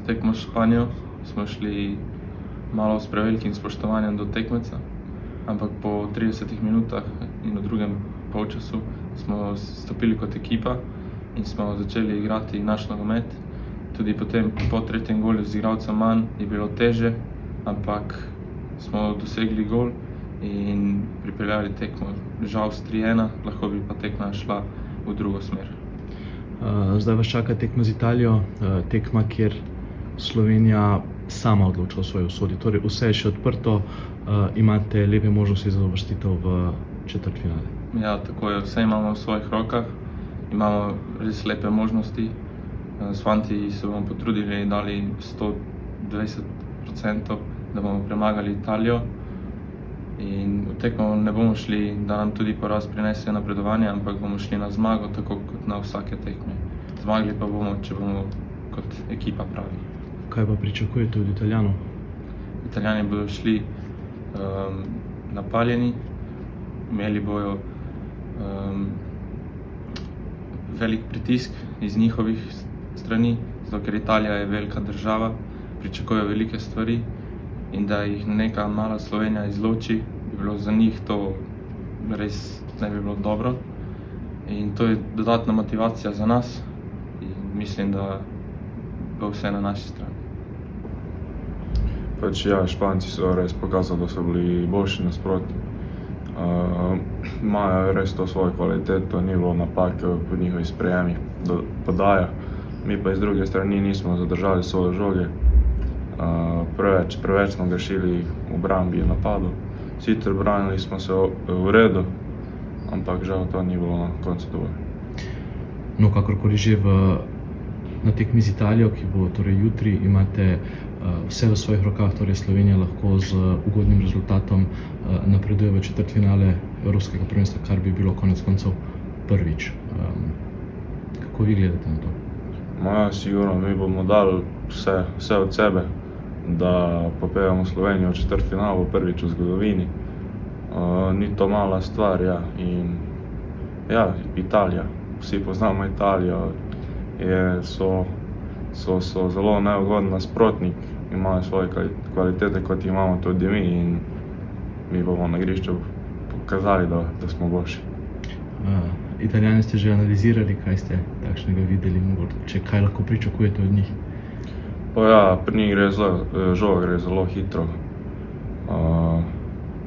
tekmo s Španijo smo šli malo s prevelikim spoštovanjem do tekmeca, ampak po 30 minutah in v drugem polčasu smo stopili kot ekipa in smo začeli igrati naš nogomet. Tudi potem po tretjem golu z igralcem manj je bilo teže, ampak smo dosegli gol in pripeljali tekmo. Žal s 3:1, lahko bi pa tekma šla v drugo smer. Zdaj vas čaka tekma z Italijo, tekma, kjer Slovenija sama odloča o svoji usodi. Torej vse je še odprto, imate lepe možnosti za uvrstitev v četrtfinale. Ja, tako je, vse imamo v svojih rokah, imamo res lepe možnosti. S fanti se bomo potrudili in dali 120%, da bomo premagali Italijo. In v tekmo ne bomo šli, da nam tudi poraz prinese napredovanje, ampak bomo šli na zmago, tako kot na vsake tekme. Zmagali pa bomo, če bomo kot ekipa pravi. Kaj pa pričakujete od Italijanov? Italijani bodo šli napaljeni, imeli bojo velik pritisk iz njihovih strani, zato ker Italija je velika država, pričakujejo velike stvari in da jih neka mala Slovenija izloči, bi bilo za njih to res ne bi bilo dobro. In to je dodatna motivacija za nas in mislim, da bo vse na naši strani. Španci so res pokazali, da so bili boljši nasprotni. Imajo res to svojo kvaliteto, ni bilo napak v njihovih sprejemih podajah. Mi pa iz druge strani nismo zadržali svoje žoge. Preveč smo grešili v obrambi in napadu. Sicer branili smo se v redu, ampak žal to ni bilo na koncu dovolj. No, kakorkoli že na tekmi z Italijo, ki bo torej jutri, imate vse v svojih rokah, torej Slovenija lahko z ugodnim rezultatom napreduje v četrtfinale Evropskega prvenstva, kar bi bilo konec koncev prvič. Kako vi gledate na to? Sigurno, mi bomo dali vse od sebe, da popeljemo Slovenijo v četrtfinalu prvič v zgodovini. Ni to mala stvar, ja. In ja, Italija, vsi poznamo Italijo, so zelo neugoden nasprotnik, imajo svoje kvalitete, kot imamo tudi mi, in mi bomo na igrišču pokazali, da smo boljši. Italijane ste že analizirali, kaj ste takšnega videli, mogoče kaj lahko pričakujete od njih? Pri njih žoga gre zelo hitro,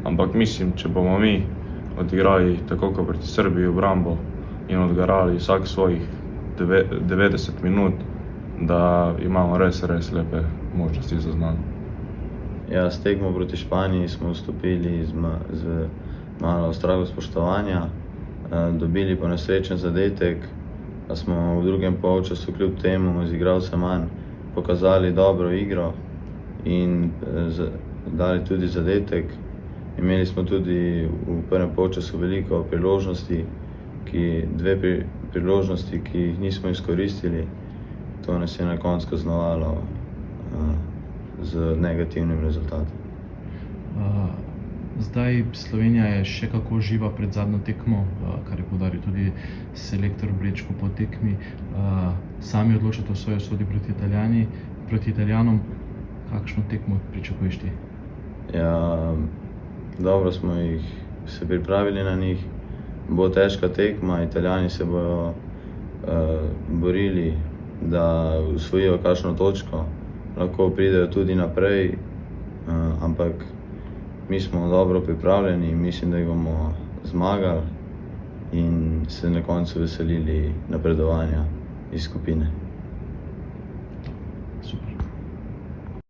ampak mislim, če bomo mi odigrali tako kot proti Srbiji obrambo in odgarali vsak svojih 90 minut, da imamo res lepe možnosti za zmago. Ja, s tekmo proti Španiji smo vstopili z malo strahu spoštovanja, dobili ponesrečen zadetek, a smo v drugem polčasu kljub temu z igralcem manj pokazali dobro igro in dali tudi zadetek. Imeli smo tudi v prvem polčasu veliko priložnosti, dve priložnosti, ki jih nismo izkoristili. To nas je na koncu kaznovalo z negativnim rezultatom. Zdaj Slovenija je še kako živa pred zadnjo tekmo, kar je poudaril tudi selektor Brečko po tekmi. Sami odločate o svoji usodi proti Italijanom. Kakšno tekmo pričakuješ ti? Ja, dobro smo se pripravili na njih. Bo težka tekma, Italijani se bojo borili, da osvojijo kakšno točko. Lahko pridejo tudi naprej, ampak mi smo dobro pripravljeni in mislim, da jih bomo zmagali in se na koncu veselili napredovanja iz skupine. Super.